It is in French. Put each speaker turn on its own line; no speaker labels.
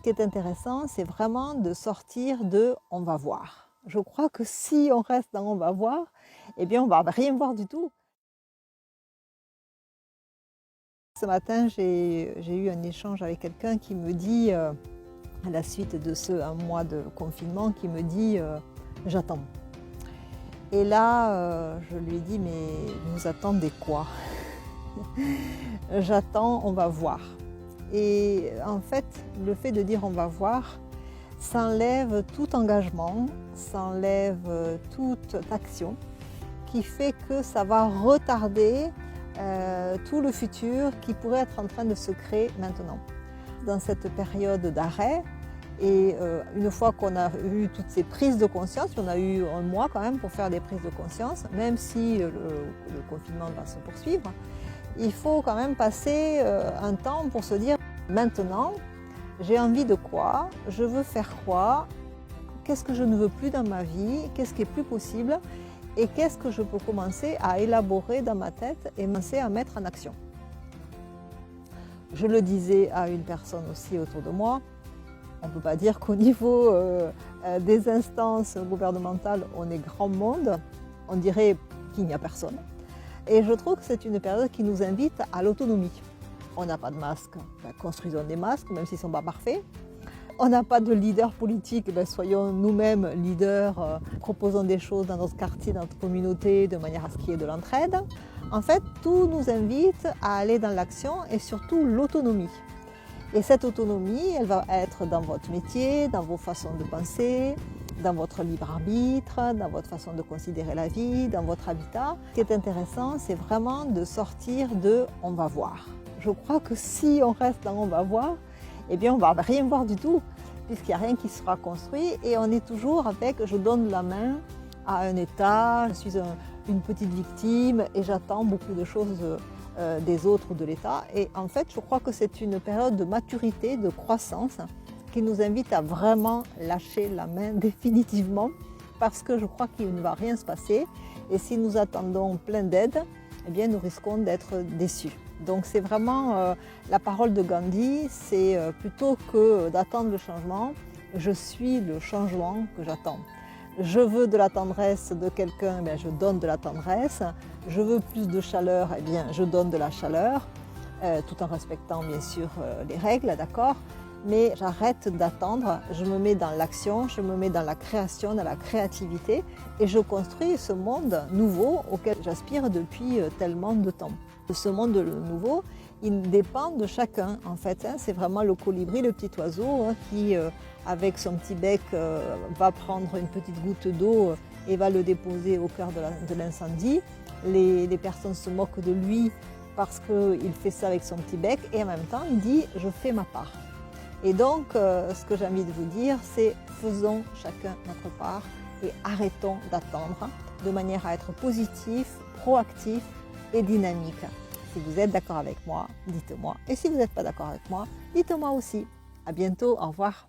qui est intéressant, c'est vraiment de sortir de « on va voir ». Je crois que si on reste dans « on va voir », eh bien on ne va rien voir du tout. Ce matin, j'ai eu un échange avec quelqu'un qui me dit, à la suite de un mois de confinement, qui me dit j'attends ». Et là, je lui ai dit « mais vous attendez quoi ?» J'attends, on va voir. Et en fait, le fait de dire « on va voir », ça enlève tout engagement, ça enlève toute action, qui fait que ça va retarder tout le futur qui pourrait être en train de se créer maintenant. Dans cette période d'arrêt, et une fois qu'on a eu toutes ces prises de conscience, on a eu un mois quand même pour faire des prises de conscience, même si le confinement va se poursuivre, il faut quand même passer un temps pour se dire maintenant, j'ai envie de quoi, je veux faire quoi, qu'est-ce que je ne veux plus dans ma vie, qu'est-ce qui est plus possible et qu'est-ce que je peux commencer à élaborer dans ma tête et commencer à mettre en action. Je le disais à une personne aussi autour de moi, on ne peut pas dire qu'au niveau des instances gouvernementales, on est grand monde, on dirait qu'il n'y a personne. Et je trouve que c'est une période qui nous invite à l'autonomie. On n'a pas de masque, ben, construisons des masques, même s'ils ne sont pas parfaits. On n'a pas de leader politique, ben, soyons nous-mêmes leaders, proposons des choses dans notre quartier, dans notre communauté, de manière à ce qu'il y ait de l'entraide. En fait, tout nous invite à aller dans l'action et surtout l'autonomie. Et cette autonomie, elle va être dans votre métier, dans vos façons de penser, dans votre libre arbitre, dans votre façon de considérer la vie, dans votre habitat. Ce qui est intéressant, c'est vraiment de sortir de « on va voir ». Je crois que si on reste dans « on va voir », eh bien on ne va rien voir du tout, puisqu'il n'y a rien qui sera construit et on est toujours avec « je donne la main à un État, je suis une petite victime et j'attends beaucoup de choses des autres ou de l'État ». Et en fait, je crois que c'est une période de maturité, de croissance, qui nous invite à vraiment lâcher la main définitivement, parce que je crois qu'il ne va rien se passer. Et si nous attendons plein d'aide, eh bien nous risquons d'être déçus. Donc c'est vraiment la parole de Gandhi, c'est plutôt que d'attendre le changement, je suis le changement que j'attends. Je veux de la tendresse de quelqu'un, eh je donne de la tendresse. Je veux plus de chaleur, eh bien je donne de la chaleur, tout en respectant bien sûr les règles, d'accord ? Mais j'arrête d'attendre, je me mets dans l'action, je me mets dans la création, dans la créativité et je construis ce monde nouveau auquel j'aspire depuis tellement de temps. Ce monde nouveau, il dépend de chacun en fait. C'est vraiment le colibri, le petit oiseau qui, avec son petit bec, va prendre une petite goutte d'eau et va le déposer au cœur de l'incendie. Les personnes se moquent de lui parce qu'il fait ça avec son petit bec et en même temps il dit « je fais ma part ». Et donc, ce que j'ai envie de vous dire, c'est faisons chacun notre part et arrêtons d'attendre de manière à être positif, proactif et dynamique. Si vous êtes d'accord avec moi, dites-moi. Et si vous n'êtes pas d'accord avec moi, dites-moi aussi. À bientôt, au revoir.